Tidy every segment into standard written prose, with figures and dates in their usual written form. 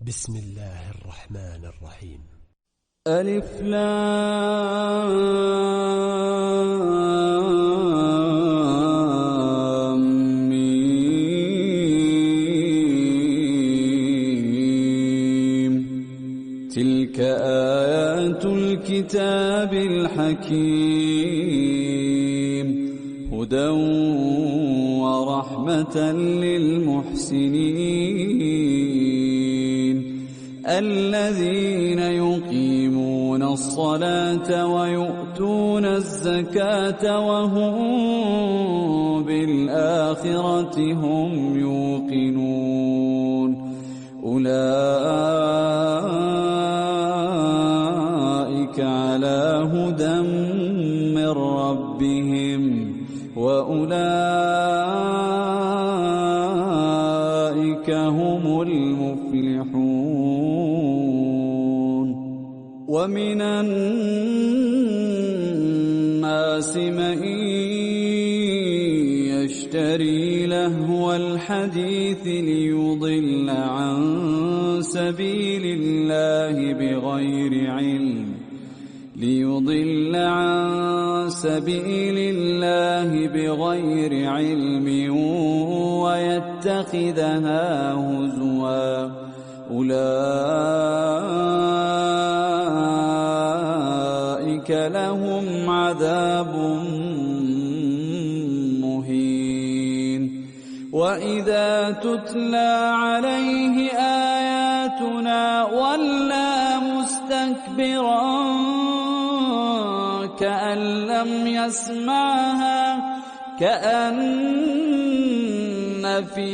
بسم الله الرحمن الرحيم. ألف لام ميم. تلك آيات الكتاب الحكيم، هدى ورحمة للمحسنين الذين يقيمون الصلاة ويؤتون الزكاة وهم بالآخرة هم يوقنون. أولئك على هدى من ربهم وأولئك هم المفلحون. ومن الناس من يشتري لهو الحديث ليضل عن سبيل الله بغير علم ويتخذها هزوا. أولئك لهم عذاب مهين. وإذا تتلى عليه آياتنا ولى مستكبرا كأن لم يسمعها كأن في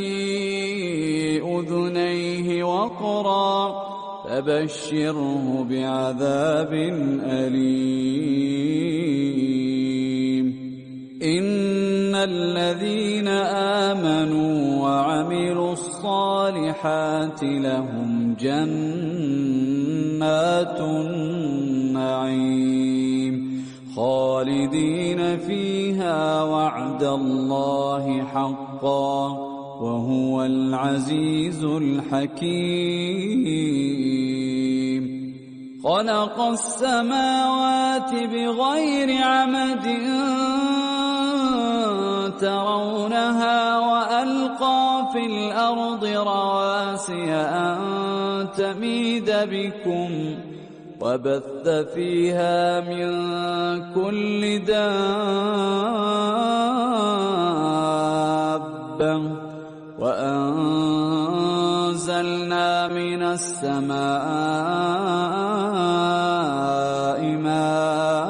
أذنيه وقرا فبشره بعذاب أليم. إن الذين آمنوا وعملوا الصالحات لهم جنات النعيم خالدين فيها وعد الله حقا وهو العزيز الحكيم. خلق السماوات بغير عمد ترونها وألقى في الأرض رواسي أن تميد بكم وبث فيها من كل دابة وأنزلنا من السماء ماء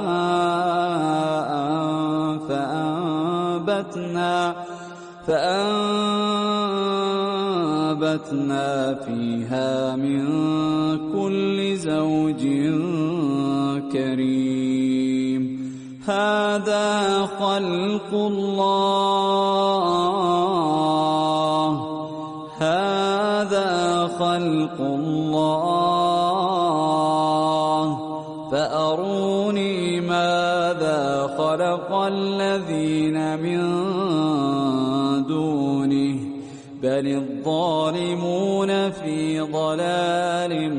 فأنبتنا فيها من كل زوج كريم. هذا خلق الله فأروني ماذا خلق الذين من دونه بل الظالمون في ضلال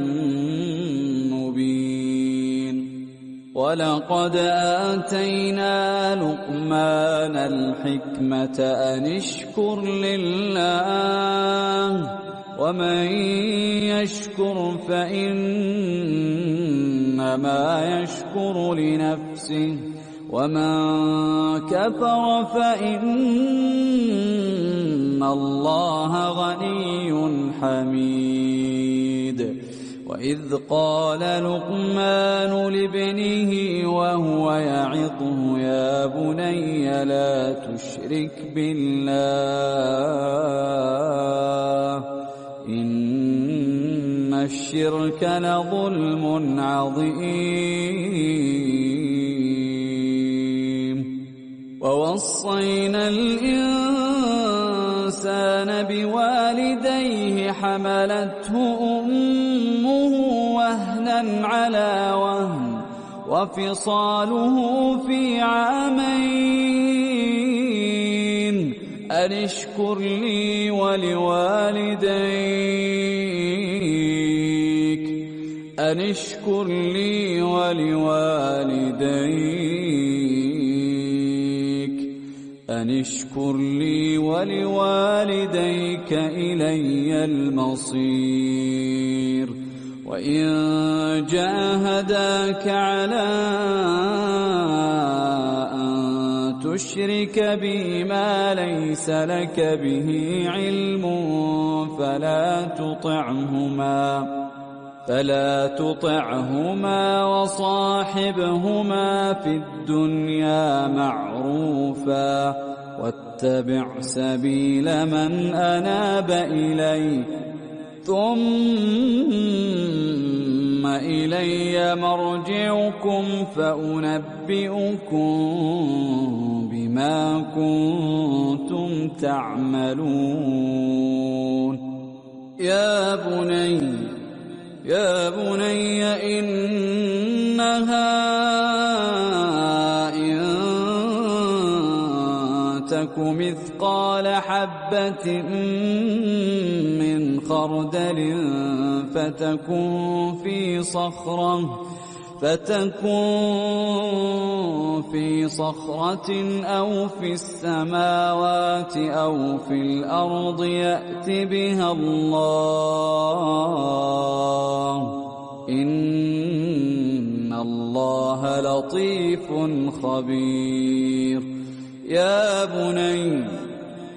مبين. ولقد آتينا لقمان الحكمة أن اشكر لله ومن يشكر فإنما يشكر لنفسه ومن كفر فإن الله غني حميد. وإذ قال لقمان لابنه وهو يعظه يا بني لا تشرك بالله إن الشرك لظلم عظيم. ووصينا الإنسان بوالديه حملته أمه وهنا على وهن وفصاله في عامين أن اشكر لي ولوالديك أن اشكر لي ولوالديك إلي المصير. وإن جاهداك على أن تشرك بي ما ليس لك به علم فلا تطعهما وصاحبهما في الدنيا معروفا واتبع سبيل من أناب إلي ثم إلي مرجعكم فأنبئكم بما كنتم تعملون. يا بني إنها إن تك مثقال حبة من خردل فتكن في صخرة أو في السماوات أو في الأرض يأت بها الله إن الله لطيف خبير.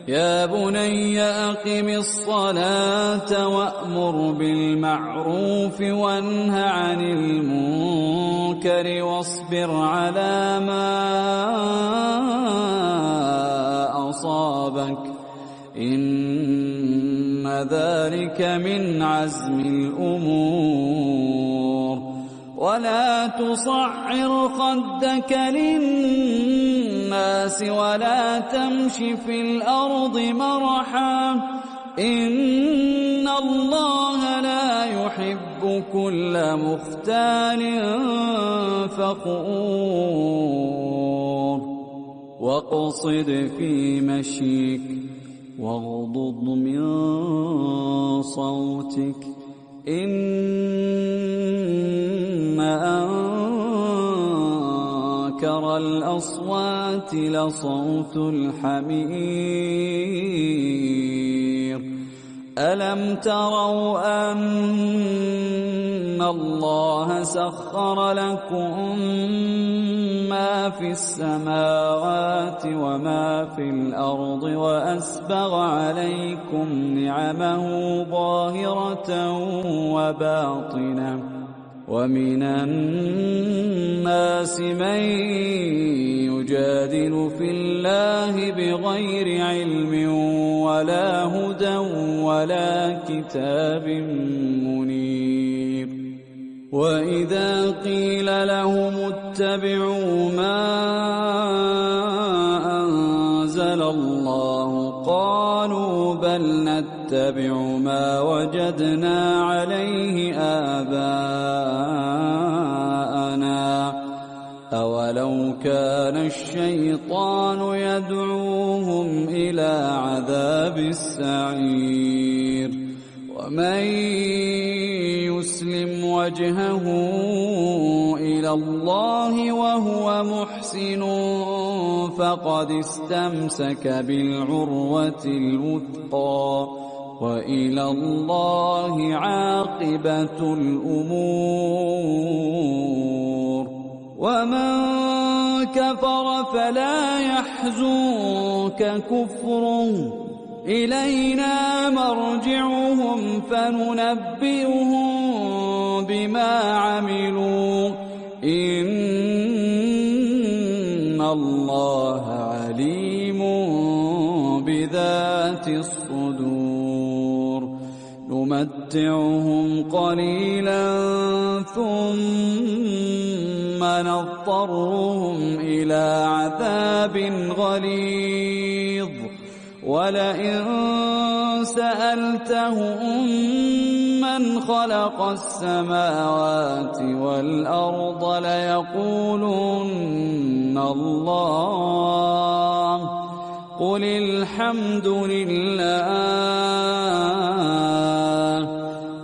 يا بني أقم الصلاة وأمر بالمعروف وانه عن المنكر واصبر على ما أصابك إن ذلك من عزم الأمور. ولا تصعر خدك للناس ولا تمش في الأرض مرحا إن الله لا يحب كل مختال فخور. واقصد في مشيك واغضض من صوتك إن أنكر الأصوات لصوت الحمير. ألم تروا أن الله سخر لكم ما في السماوات وما في الأرض وأسبغ عليكم نعمه ظاهرة وباطنة ومن الناس من يجادل في الله بغير علم ولا هدى ولا كتاب منير. وإذا قيل لهم اتبعوا ما أنزل الله قالوا بل نتبع ما وجدنا عليه آباءنا أولو كان الشيطان يدعوهم إلى عذاب السعير. ومن يسلم وجهه إلى الله وهو محسن فقد استمسك بالعروة الوثقى وإلى الله عاقبة الأمور. ومن كفر فلا يحزنك كفره إلينا مرجعهم فننبئهم بما عملوا إن الله عليم بذات الصدور. نمتعهم قليلا ثم نضطرهم إلى عذاب غليظ. ولئن سألتهم من خلق السماوات والأرض ليقولن الله قل الحمد لله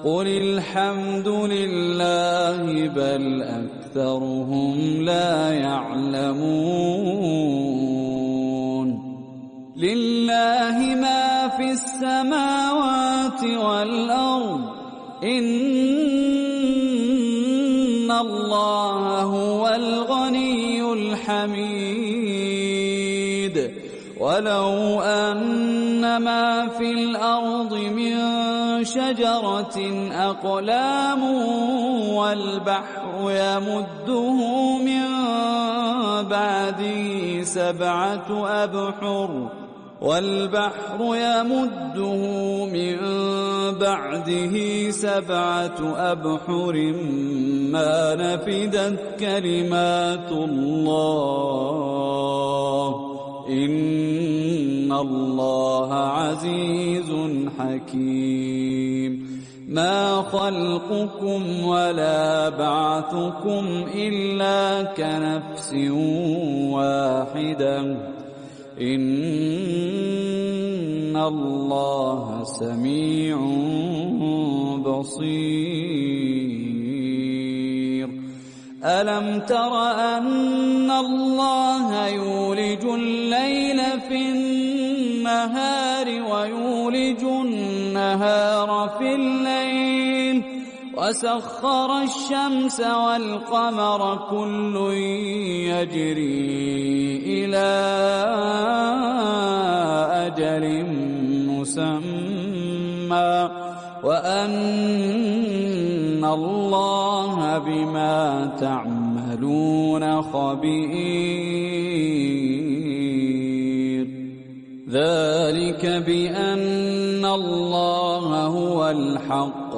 قل الحمد لله بل أكثرهم لا يعلمون لله ما في السماوات والأرض إن الله هو الغني الحميد ولو أن ما في الأرض من شجرة أقلام والبحر يمده من بعده 7 أبحر ما نفدت كلمات الله إن الله عزيز حكيم ما خلقكم ولا بعثكم إلا كنفس واحدة إن الله سميع بصير ألم تر أن الله يولج الليل في النهار ويولج النهار في الليل وسخر الشمس والقمر كل يجري إلى أجل مسمى وأن الله بما تعملون خبير ذلك بأن الله هو الحق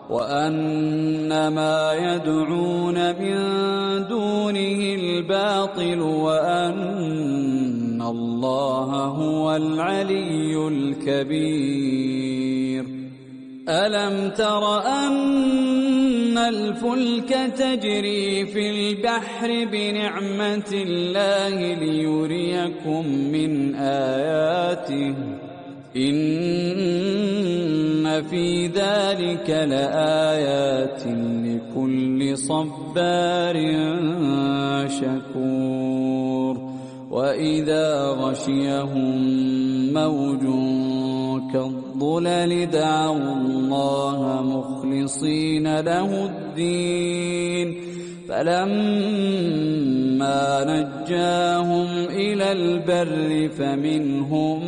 وأن ما يدعون من دونه الباطل وأن الله هو العلي الكبير ألم تر أن الفلك تجري في البحر بنعمة الله ليريكم من آياته إن في ذلك لآيات لكل صبار شكور وإذا غشيهم موج كالظلل دعوا الله مخلصين له الدين فلما نجاهم إلى البر فمنهم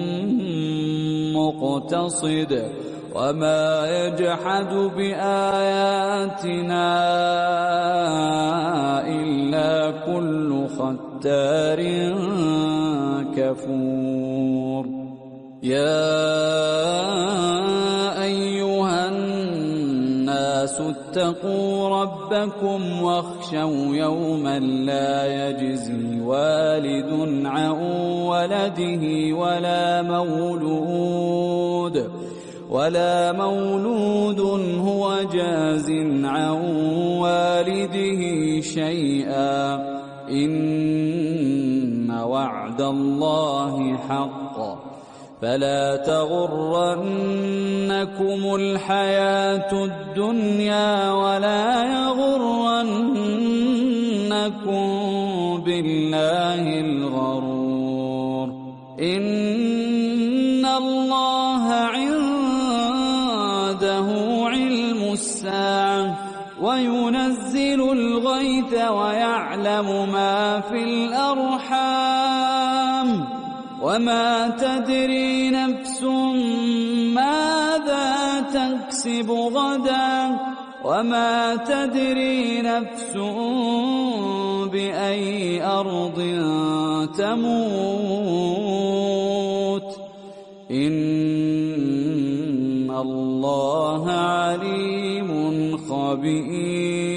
مقتصد وما يجحد بآياتنا إلا كل ختار كفور يا أيها الناس اتقوا ربكم واخشوا يوما لا يجزي والد عن ولده ولا مولود هو جاز عن والده شيئا إن وعد الله حق فلا تغرنكم الحياة الدنيا ولا يغرنكم بالله الغرور إن الله عنده علم الساعة وينزل الغيث ويعلم ما في الأرحام وما تدري نفس ماذا تكسب غدا وما تدري نفس بأي أرض تموت إن الله عليم خبير